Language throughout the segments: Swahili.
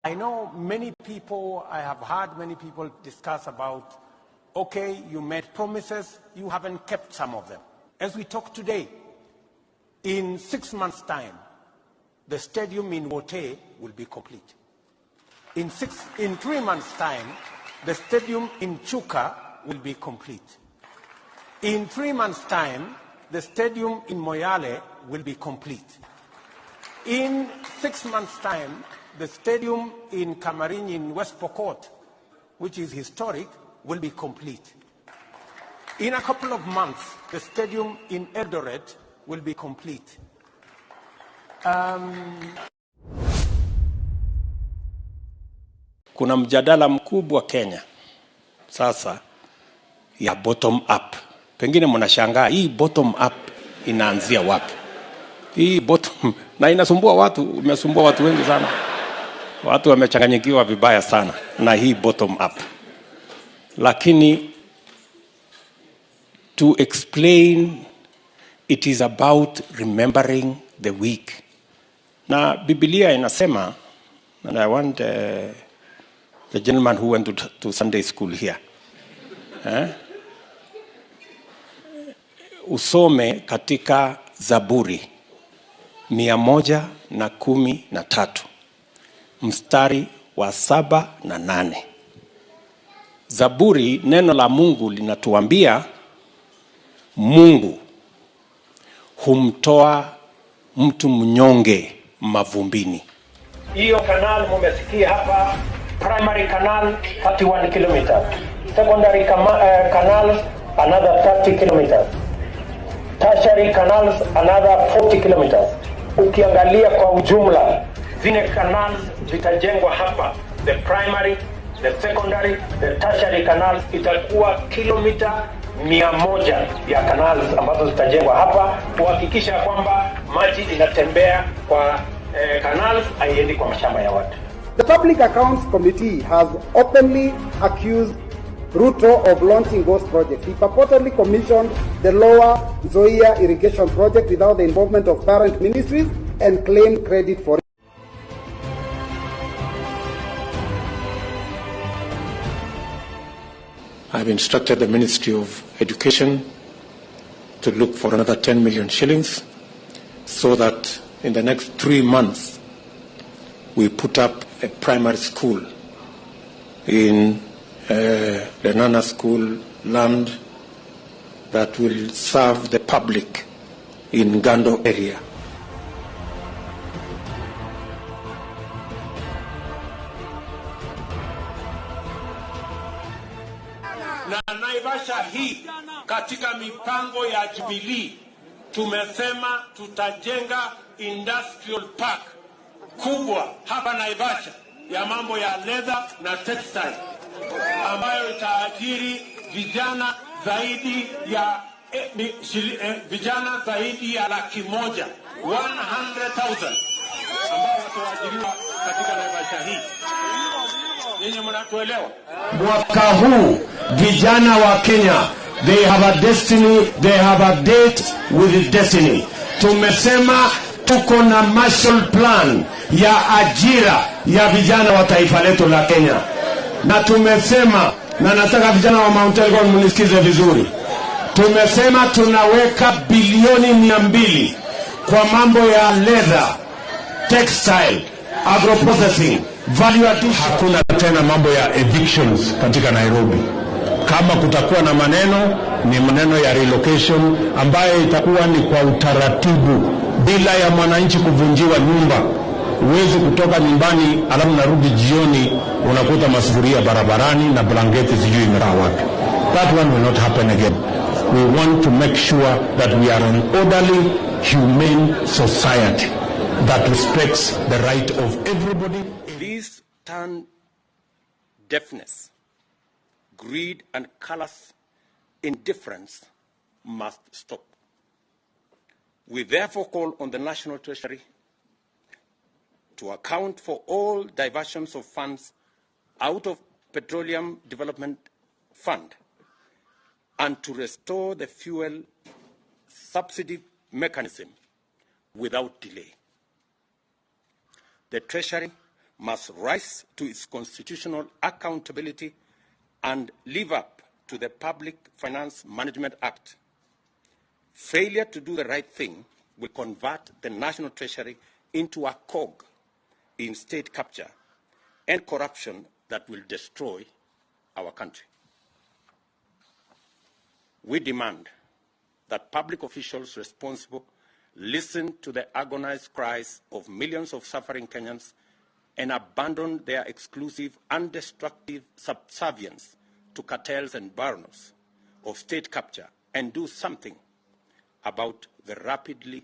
I know many people, I have heard many people discuss about, okay, you made promises, you haven't kept some of them. As we talk today, in 6 months' time, the stadium in Wote will be complete. In 3 months' time, the stadium in Chuka will be complete. In 3 months' time, the stadium in Moyale will be complete. In 6 months' time, the stadium in Kamarin in West Pokot, which is historic, will be complete. In a couple of months, the stadium in Eldoret will be complete. Kuna mjadala mkubwa Kenya sasa ya bottom up. Pengine mnashangaa hii bottom up inaanzia wapi? Hii bottom na inasumbua watu, imesumbua watu wengi sana. Watu wamechanganyikiwa vibaya sana na hii bottom up. Lakini to explain, it is about remembering the weak. Na Biblia inasema, and I want the gentleman who went to Sunday school here, usome katika Zaburi 113 mstari wa 7 na 8. Zaburi, neno la Mungu linatuambia Mungu humtoa mtu mnyonge mavumbini. Hiyo canal mumesikia hapa, primary canal 31 kilometers, secondary canals another 30 kilometers, tertiary canals another 40 kilometers. Ukiangalia kwa ujumla zile canals zitajengwa hapa, the primary, the secondary, the tertiary canals, itakuwa kilomita 100 ya canals ambazo zitajengwa hapa kuhakikisha kwamba maji inatembea kwa canals, haiendi kwa mashamba ya watu. The Public Accounts Committee has openly accused Ruto of launching ghost projects. He purportedly commissioned the Lower Nzoia irrigation project without the involvement of parent ministries and claimed credit for it. I've instructed the Ministry of Education to look for another 10 million shillings so that in the next 3 months we put up a primary school in the Nana School land that will serve the public in Gando area. Na Naivasha hii katika mipango ya Jubilee tumesema tutajenga industrial park kubwa hapa Naivasha ya mambo ya leather na textile ambayo itaajiri vijana zaidi ya 100,000 ambao wataajiriwa katika Naivasha hii. Ninyi mnatuelewa? Mwaka huu vijana wa Kenya, they have a destiny, they have a date with destiny. Tumesema tuko na Marshall Plan ya ajira ya vijana wa taifa letu la Kenya. Na tumesema, na nataka vijana wa Mount Elgon mnisikize vizuri, tumesema tunaweka bilioni 200 kwa mambo ya leather, textile, agroprocessing, value addition. Hakuna tena mambo ya evictions katika Nairobi. Kama kutakuwa na maneno, ni maneno ya relocation ambayo itakuwa ni kwa utaratibu bila ya mwananchi kuvunjiwa nyumba. Huwezi kutoka nyumbani alafu narudi jioni unakuta masufuria barabarani na blanketi sijui imekaa wapi. That one will not happen again. We want to make sure that we are an orderly, humane society that respects the right of everybody. This turn deafness, greed and callous indifference must stop. We therefore call on the National Treasury to account for all diversions of funds out of Petroleum Development Fund and to restore the fuel subsidy mechanism without delay. The Treasury must rise to its constitutional accountability and live up to the Public Finance Management Act. Failure to do the right thing will convert the National Treasury into a cog in state capture and corruption that will destroy our country. We demand that public officials responsible listen to the agonized cries of millions of suffering Kenyans and abandon their exclusive and destructive subservience to cartels and barons of state capture and do something about the rapidly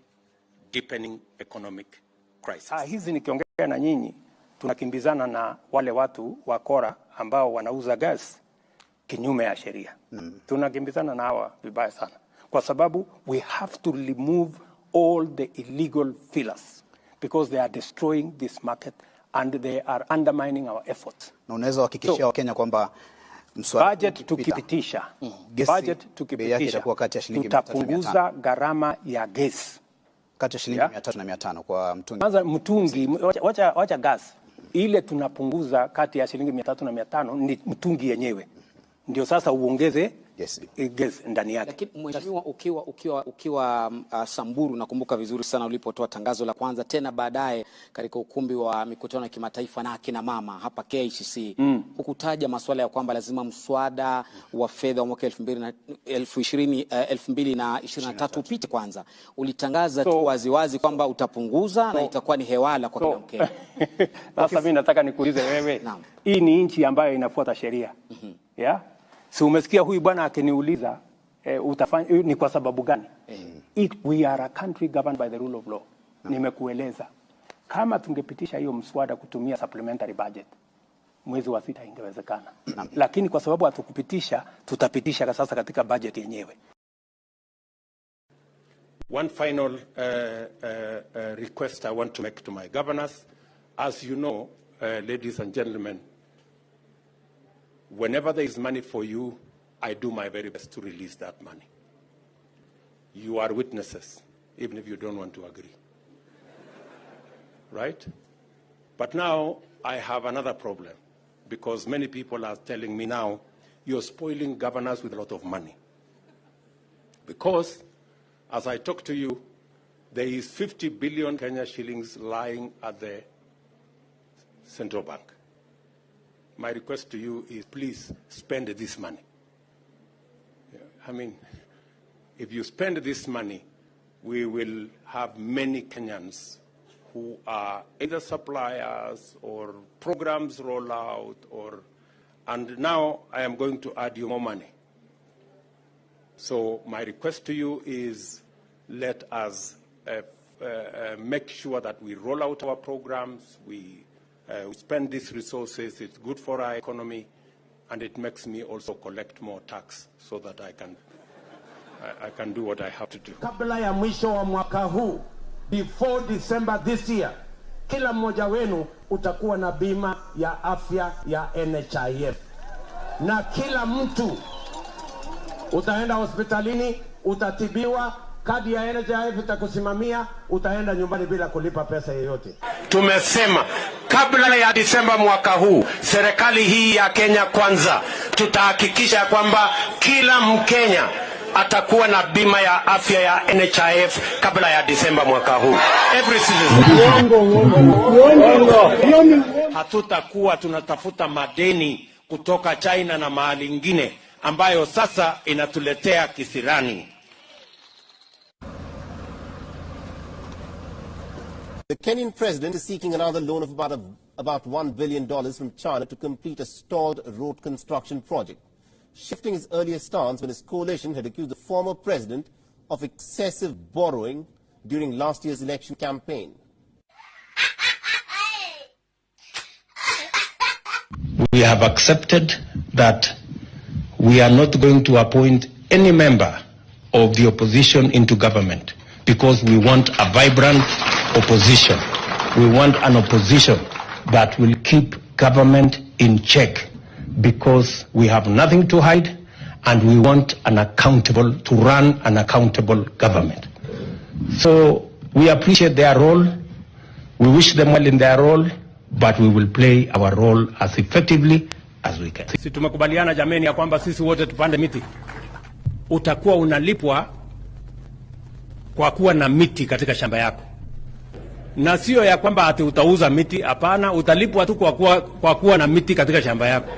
deepening economic crisis. Hizi nikiongea na nyinyi tunakimbizana na wale watu wa Kora ambao wanauza gas kinyume ya sheria. Tunakimbizana na hawa vibaya sana. Kwa sababu we have to remove all the illegal fillers because they are destroying this market and they are undermining our efforts. Na unaweza hakikishia Wakenya kwamba budget tukipitisha tutapunguza gharama ya gas kati ya shilingi 300 na 500 kwa mtungi. Kwanza mtungi, wacha gas ile tunapunguza kati ya shilingi 300 na 500 ni mtungi yenyewe. Ndio sasa uongeze gas ndani yake. Lakini mheshimiwa, ukiwa Samburu, nakumbuka vizuri sana ulipotoa tangazo la kwanza tena baadaye katika ukumbi wa mikutano ya kimataifa na akina mama hapa KICC, ukutaja masuala ya kwamba lazima mswada wa fedha wa mwaka 2023 upite kwanza. Ulitangaza tu waziwazi kwamba utapunguza na itakuwa ni hewala kwa kila Mkenya. Sasa mimi nataka nikuulize wewe, hii ni nchi ambayo inafuata sheria. Si umesikia huyu bwana akiniuliza utafanya ni kwa sababu gani? We are a country governed by the rule of law. Nimekueleza kama tungepitisha hiyo mswada kutumia supplementary budget mwezi wa 6 ingewezekana. Lakini kwa sababu hatukupitisha, tutapitisha sasa katika budget yenyewe. One final request I want to make to my governors. As you know, ladies and gentlemen, whenever there is money for you, I do my very best to release that money. You are witnesses, even if you don't want to agree. Right? But now I have another problem, because many people are telling me now, you're spoiling governors with a lot of money. Because, as I talk to you, there is 50 billion Kenya shillings lying at the central bank. My request to you is please spend this money. I mean, if you spend this money, we will have many Kenyans who are either suppliers or programs roll out, and now I am going to add you more money. So my request to you is let us make sure that we roll out our programs, we spend these resources. It's good for our economy, and it makes me also collect more tax so that I can do what I have to do. Kabla ya mwisho wa mwaka huu, before December this year, kila mmoja wenu utakuwa na bima ya afya ya NHIF. Na kila mtu utaenda hospitalini, utatibiwa, kadi ya NHIF itakusimamia, utaenda nyumbani bila kulipa pesa yoyote. Tumesema kabla ya Disemba mwaka huu, serikali hii ya Kenya Kwanza tutahakikisha kwamba kila Mkenya atakuwa na bima ya afya ya NHIF kabla ya Disemba mwaka huu. Every citizen. Hatutakuwa tunatafuta madeni kutoka China na mahali ingine ambayo sasa inatuletea kisirani. The Kenyan president is seeking another loan of about $1 billion from China to complete a stalled road construction project, shifting his earlier stance when his coalition had accused the former president of excessive borrowing during last year's election campaign. We have accepted that we are not going to appoint any member of the opposition into government because we want a vibrant opposition. We want an opposition that will keep government in check because we have nothing to hide and we want to run an accountable government. So we appreciate their role. We wish them well in their role, but we will play our role as effectively as we can. Si tumekubaliana jameni ya kwamba sisi wote tupande miti. Utakuwa unalipwa kwa kuwa na miti katika shamba yako. Na sio ya kwamba ati utauza miti, hapana, utalipwa tu kwa kuwa na miti katika shamba yako.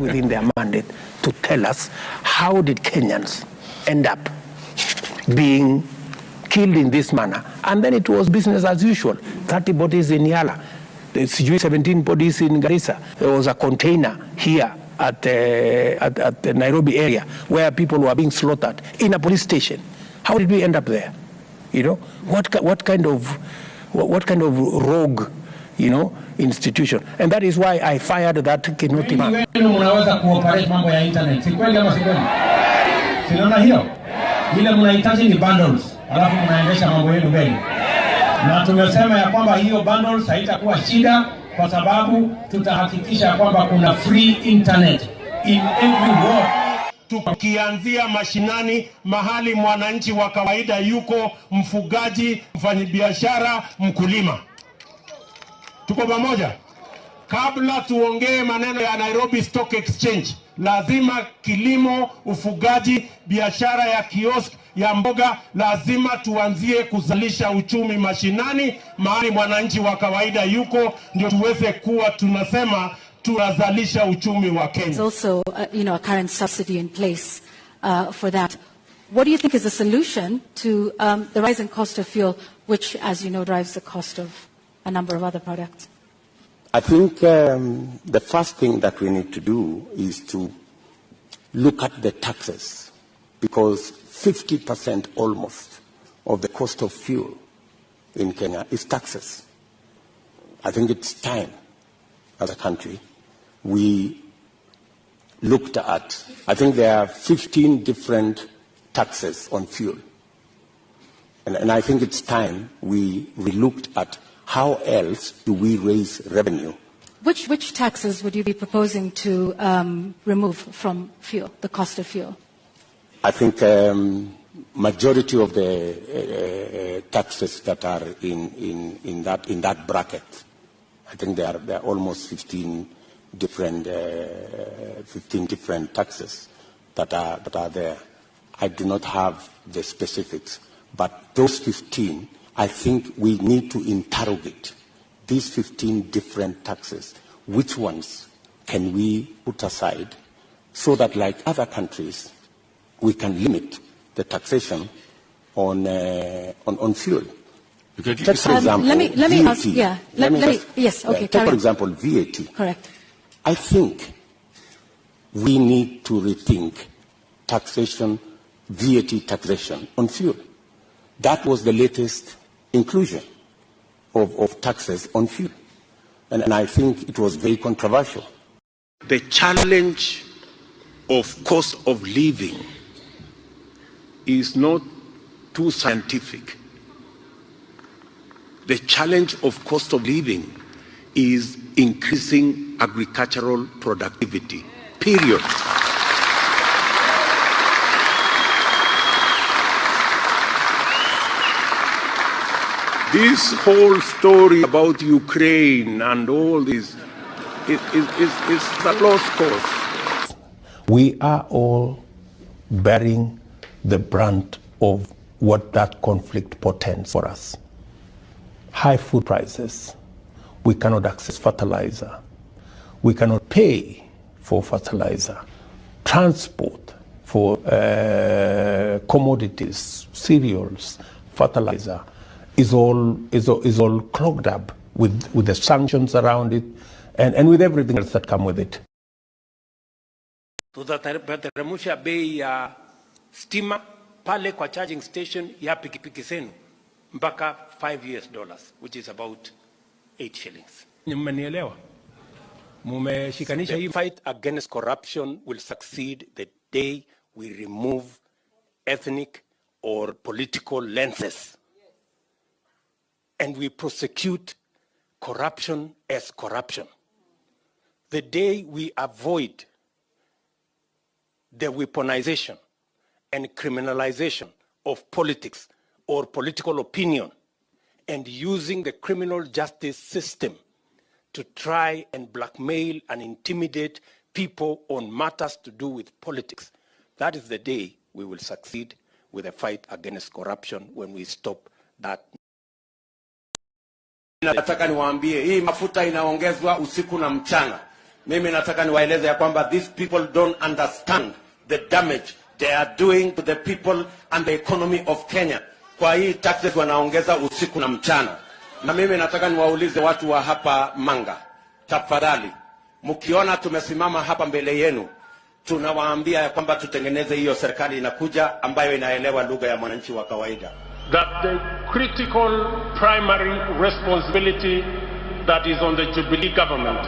Within their mandate to tell us how did Kenyans end up being killed in this manner, and then it was business as usual. 30 bodies in Yala, 17 bodies in Garissa. There was a container here at the Nairobi area where people were being slaughtered in a police station. How did we end up there? You know, what kind of rogue, you know, institution? And that is why I fired that Kinoti man. Mnaweza kuoperate mambo ya internet. Si kweli ama si kweli? Sinaona hiyo. Ile mnahitaji ni bundles. Alafu mnaendesha mambo yenu mbele. Na tumesema ya kwamba hiyo bundles haitakuwa shida kwa sababu tutahakikisha kwamba kuna free internet in every ward. Tukianzia mashinani, mahali mwananchi wa kawaida yuko, mfugaji, mfanyabiashara, mkulima. Tuko pamoja? Kabla tuongee maneno ya Nairobi Stock Exchange, lazima kilimo, ufugaji, biashara ya kiosk, ya mboga, lazima tuanzie kuzalisha uchumi mashinani, mahali mwananchi wa kawaida yuko, ndio tuweze kuwa tunasema tunazalisha uchumi wa Kenya. There's also a current subsidy in place for that. What do you think is the solution to the rising cost of fuel, which, as you know, drives the cost of a number of other products? I think the first thing that we need to do is to look at the taxes, because 50% almost of the cost of fuel in Kenya is taxes. I think it's time as a country we looked at, I think there are 15 different taxes on fuel. And I think it's time we looked at how else do we raise revenue. Which taxes would you be proposing to remove from fuel, the cost of fuel? I think majority of the taxes that are in that bracket, I think there are almost 15 different taxes that are there. I do not have the specifics, but those 15, I think we need to interrogate these 15 different taxes. Which ones can we put aside so that, like other countries, we can limit the taxation on fuel? Take, for example, let me VAT. ask. Yeah. Yes. Okay. Take, for example, VAT. Correct. I think we need to rethink taxation, VAT taxation on fuel. That was the latest inclusion of taxes on fuel. And I think it was very controversial. The challenge of cost of living is not too scientific. The challenge of cost of living is increasing agricultural productivity, period. This whole story about Ukraine and all this is a lost cause. We are all bearing the brunt of what that conflict portends for us. High food prices. We cannot access fertilizer. We cannot pay for fertilizer. Transport for commodities, cereals, fertilizer is all clogged up with the sanctions around it and with everything else that come with it. Tutateremsha bei ya stima pale kwa charging station ya pikipiki zenu mpaka $5, which is about 8 shillings. Mmenielewa? Mumeshikanisha hii. Fight against corruption will succeed the day we remove ethnic or political lenses. And we prosecute corruption as corruption. The day we avoid the weaponization and criminalization of politics or political opinion and using the criminal justice system to try and blackmail and intimidate people on matters to do with politics. That is the day we will succeed with the fight against corruption, when we stop that. Nataka niwaambie hii mafuta inaongezwa usiku na mchana. Mimi nataka niwaeleze ya kwamba these people don't understand the damage they are doing to the people and the economy of Kenya. Kwa hii taxes wanaongeza usiku na mchana. Na mimi nataka niwaulize watu wa hapa Manga, tafadhali, mkiona tumesimama hapa mbele yenu, tunawaambia ya kwamba tutengeneze hiyo serikali inakuja ambayo inaelewa lugha ya mwananchi wa kawaida. That the critical primary responsibility that is on the Jubilee government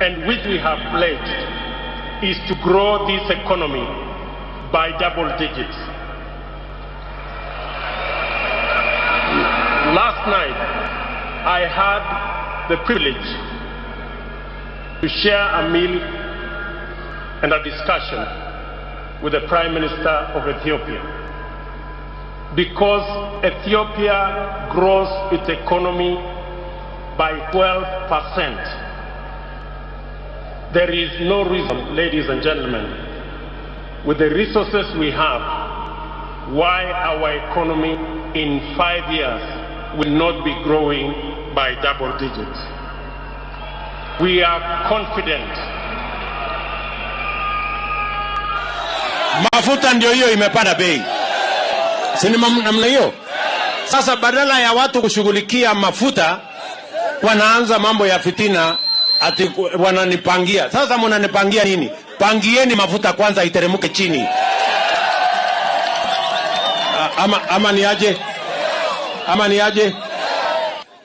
and which we have pledged is to grow this economy by double digits. Last night, I had the privilege to share a meal and a discussion with the Prime Minister of Ethiopia. Because Ethiopia grows its economy by 12%. There is no reason, ladies and gentlemen, with the resources we have, why our economy in 5 years will not be growing by double digits. We are confident. Mafuta ndio hiyo imepanda bei. Si namna hiyo? Sasa badala ya watu kushughulikia mafuta, wanaanza mambo ya fitina, ati wananipangia. Sasa mnanipangia nini? Pangieni mafuta kwanza iteremke chini. Ama ni aje? Ama ni aje?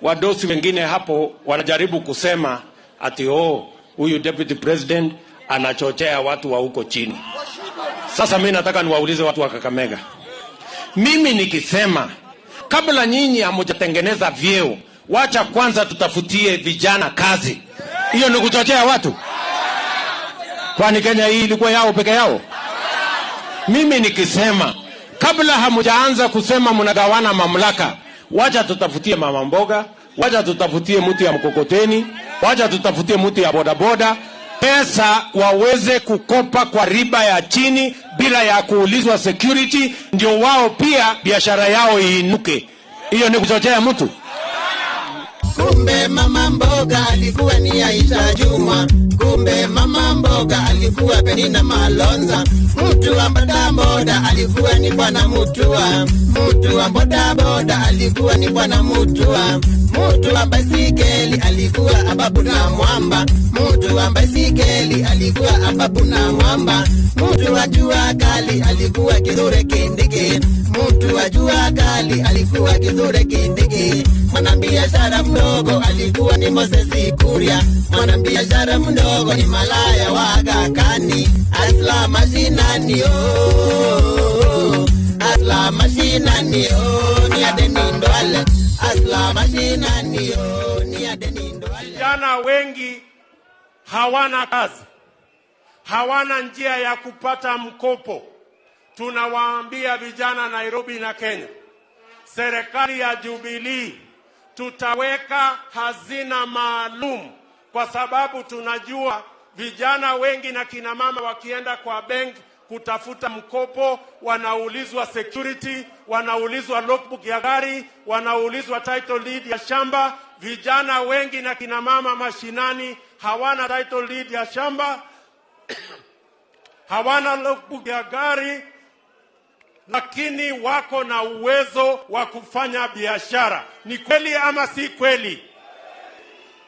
Wadosi wengine hapo wanajaribu kusema ati huyu deputy president anachochea watu wa huko chini. Sasa mimi nataka niwaulize watu wa Kakamega. Mimi nikisema kabla nyinyi hamujatengeneza vyeo, wacha kwanza tutafutie vijana kazi. Hiyo ni kuchochea watu? Kwani Kenya hii ilikuwa yao peke yao? Mimi nikisema kabla hamujaanza kusema mnagawana mamlaka, wacha tutafutie mama mboga, wacha tutafutie mtu ya mkokoteni, wacha tutafutie mtu ya bodaboda, pesa waweze kukopa kwa riba ya chini bila ya kuulizwa security, ndio wao pia biashara yao iinuke. Hiyo ni kuchochea mtu? Kumbe mama mboga alikuwa ni Aisha Juma. Kumbe mama mboga alikuwa Penina Malonza. Mtu wa bodaboda alikuwa ni Bwana Mutua. Mtu wa bodaboda alikuwa ni Bwana Mutua. Mtu wa baisikeli alikuwa Ababu na Mwamba. Mtu wa baisikeli alikuwa Ababu na Mwamba. Mtu wa jua kali alikuwa Kithure Kindiki. Mtu wa jua kali alikuwa Kithure Kindiki. Mwanabiashara mdogo alikuwa ni Moses Kuria. Mwanabiashara mdogo ni Malaya wa Aga Khan. Asla mashinani asla mashinani ni Adeni Ndwale. Asla mashinani ni Adeni Ndwale. Vijana wengi hawana kazi, hawana njia ya kupata mkopo. Tunawaambia vijana Nairobi na Kenya, serikali ya Jubilee tutaweka hazina maalum, kwa sababu tunajua vijana wengi na kina mama wakienda kwa bank kutafuta mkopo, wanaulizwa security, wanaulizwa logbook ya gari, wanaulizwa title deed ya shamba. Vijana wengi na kina mama mashinani hawana title deed ya shamba, hawana logbook ya gari, lakini wako na uwezo wa kufanya biashara. Ni kweli ama si kweli?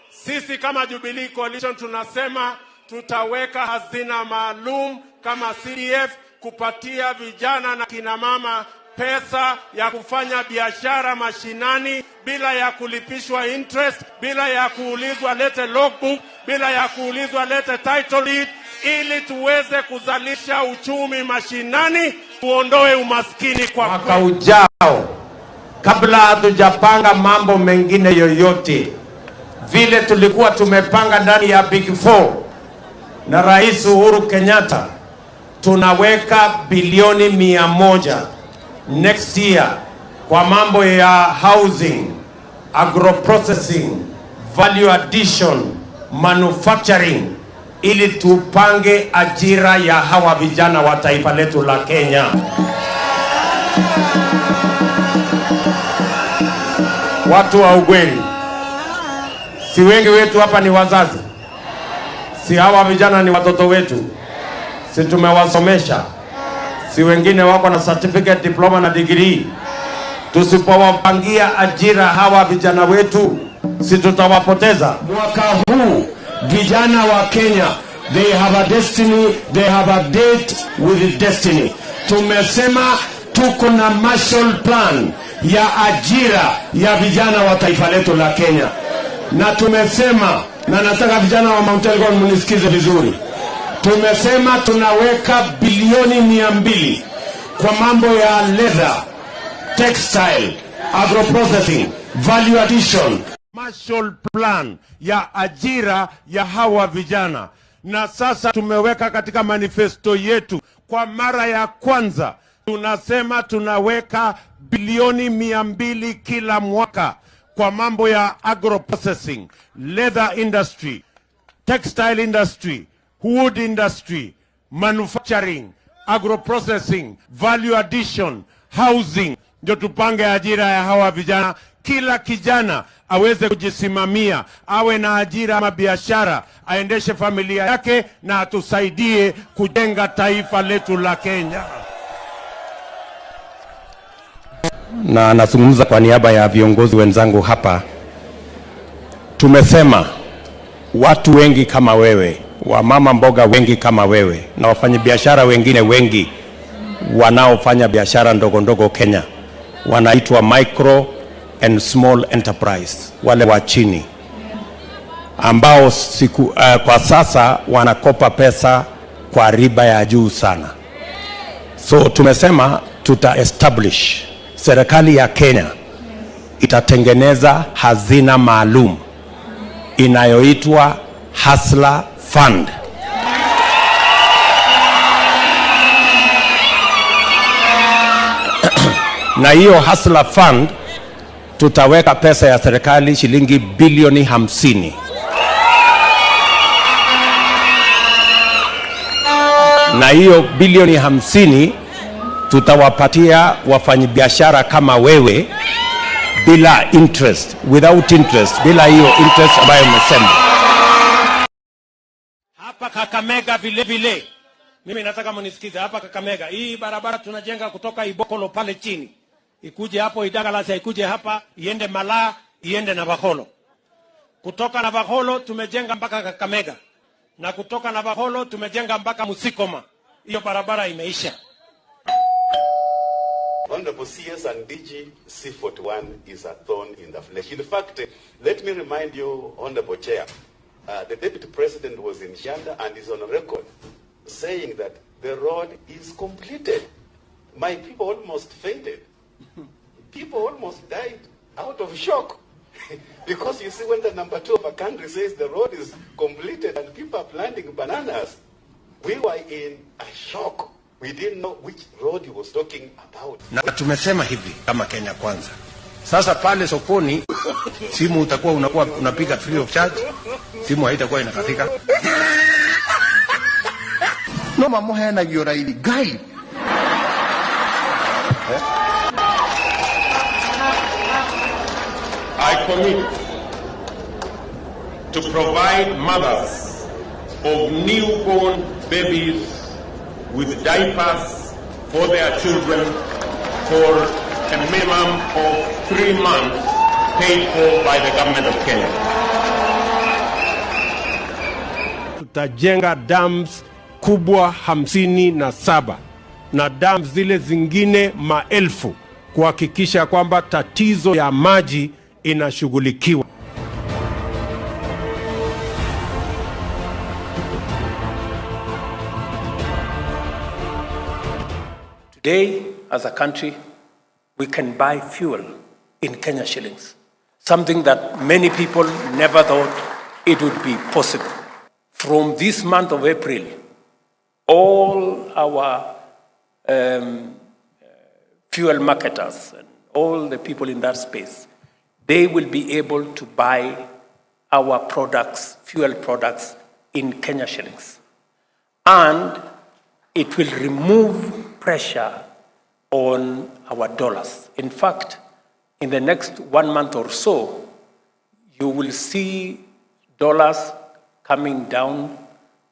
Sisi kama Jubilee Coalition tunasema tutaweka hazina maalum kama CDF kupatia vijana na kina mama pesa ya kufanya biashara mashinani bila ya kulipishwa interest, bila ya kuulizwa lete logbook, bila ya kuulizwa lete title deed, ili tuweze kuzalisha uchumi mashinani, tuondoe umaskini kwa mwaka ujao. Kabla hatujapanga mambo mengine yoyote, vile tulikuwa tumepanga ndani ya Big Four na Rais Uhuru Kenyatta, tunaweka bilioni 100 next year kwa mambo ya housing, agroprocessing, value addition, manufacturing, ili tupange ajira ya hawa vijana wa taifa letu la Kenya. Watu wa ukweli, si wengi wetu hapa ni wazazi? Si hawa vijana ni watoto wetu? Si tumewasomesha? Si wengine wako na certificate, diploma na degree? Tusipowapangia ajira hawa vijana wetu, si tutawapoteza? Mwaka huu vijana wa Kenya, they have a destiny, they have a date with destiny. Tumesema tuko na Marshall Plan ya ajira ya vijana wa taifa letu la Kenya. Na tumesema, na nataka vijana wa Mount Elgon munisikize vizuri, tumesema tunaweka bilioni 200 kwa mambo ya leather, textile, agroprocessing, value addition. Marshall Plan ya ajira ya hawa vijana. Na sasa tumeweka katika manifesto yetu kwa mara ya kwanza, tunasema tunaweka bilioni 200 kila mwaka kwa mambo ya agroprocessing, leather industry, textile industry, wood industry, manufacturing, agroprocessing, value addition, housing. Ndio tupange ajira ya hawa vijana. Kila kijana aweze kujisimamia, awe na ajira ama biashara, aendeshe familia yake na atusaidie kujenga taifa letu la Kenya. Na nazungumza kwa niaba ya viongozi wenzangu hapa. Tumesema watu wengi kama wewe, wamama mboga wengi kama wewe, na wafanyabiashara wengine wengi wanaofanya biashara ndogo ndogo Kenya, wanaitwa micro and small enterprise, wale wa chini ambao kwa sasa wanakopa pesa kwa riba ya juu sana. So tumesema establish, serikali ya Kenya itatengeneza hazina maalum inayoitwa Hustler Fund. Na hiyo Hustler Fund tutaweka pesa ya serikali shilingi bilioni 50. Na hiyo bilioni 50 tutawapatia wafanyabiashara kama wewe bila interest, without interest, bila hiyo interest ambayo umesema. Hapa Kakamega vile vile, mimi nataka mnisikize. Hapa Kakamega, hii barabara tunajenga kutoka Ibokolo pale chini, ikuje hapo Idagalasa, ikuje hapa, iende Malaa, iende Navakholo. Kutoka Navakholo tumejenga mpaka Kakamega, na kutoka Navakholo tumejenga mpaka Musikoma. Hiyo barabara imeisha. Honorable CS and DG, C41 is a thorn in the flesh. In fact, let me remind you, Honorable Chair, the Deputy President was in Shanda and is on record saying that the road is completed. My people almost fainted. People almost died out of shock. Because you see, when the number 2 of a country says the road is completed and people are planting bananas, we were in a shock. We didn't know which road he was talking about. Na tumesema hivi kama Kenya Kwanza. Sasa pale sokoni simu utakuwa unapiga free of charge. Simu haitakuwa inakatika. No mamoha na gioraili gai. I commit to provide mothers of newborn babies with diapers for their children for a minimum of 3 months paid for by the government of Kenya. Tutajenga dams kubwa 57 na dams zile zingine maelfu kuhakikisha kwamba tatizo ya maji inashughulikiwa. Today, as a country, we can buy fuel in Kenya shillings, something that many people never thought it would be possible. From this month of April, all our fuel marketers and all the people in that space, they will be able to buy our products, fuel products, in Kenya shillings. And it will remove pressure on our dollars. In fact, in the next 1 month or so, you will see dollars coming down,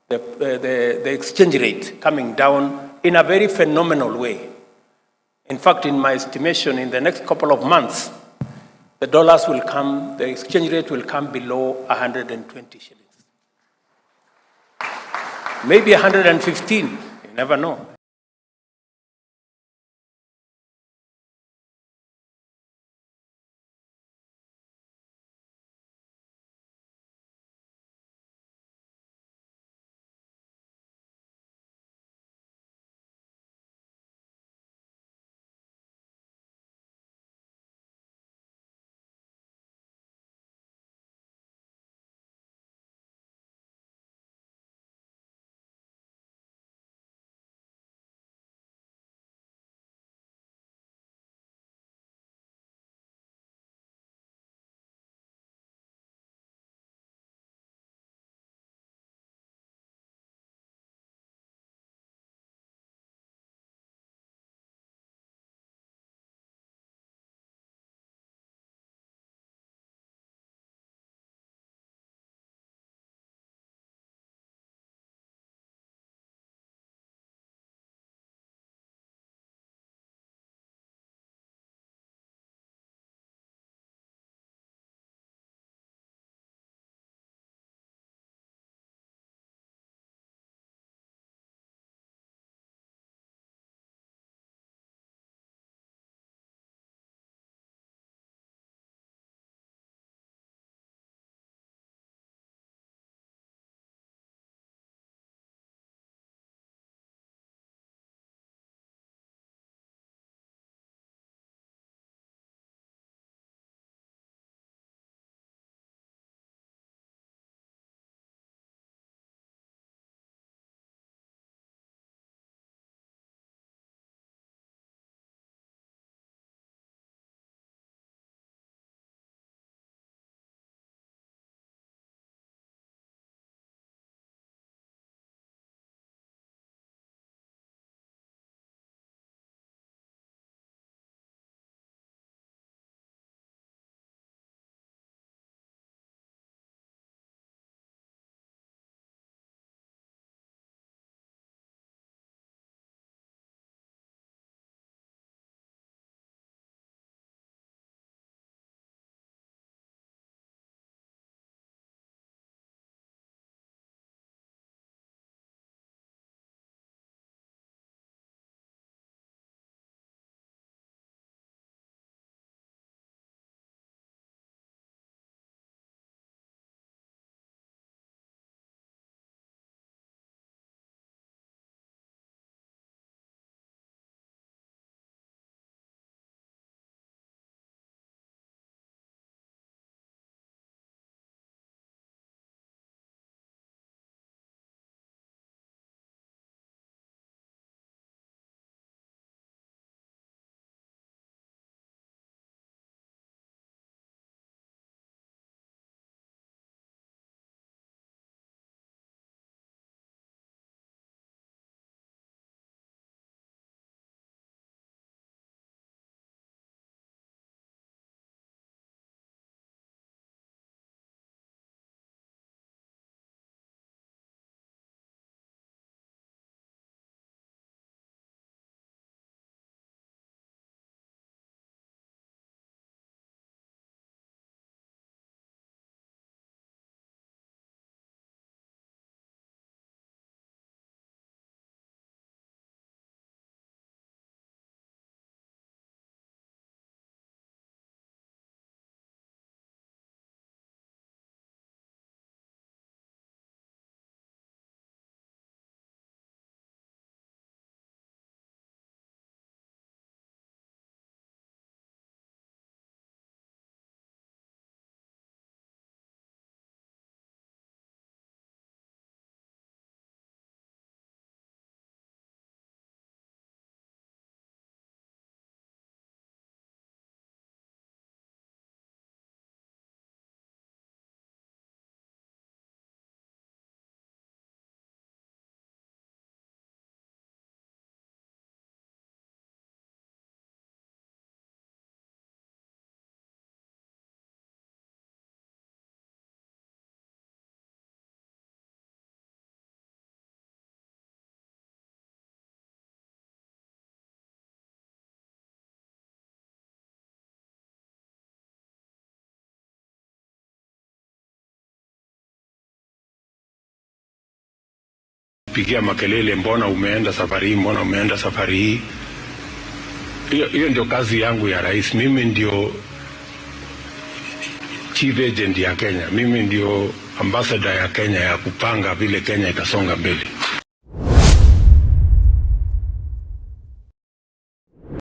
the exchange rate coming down in a very phenomenal way. In fact, in my estimation, in the next couple of months, the exchange rate will come below 120 shillings. Maybe 115, you never know. pigia makelele, mbona umeenda safari hii, mbona umeenda safari hii. Hiyo ndio kazi yangu ya rais. Mimi ndio chief agent ya Kenya, mimi ndio ambassador ya Kenya ya kupanga vile Kenya itasonga mbele.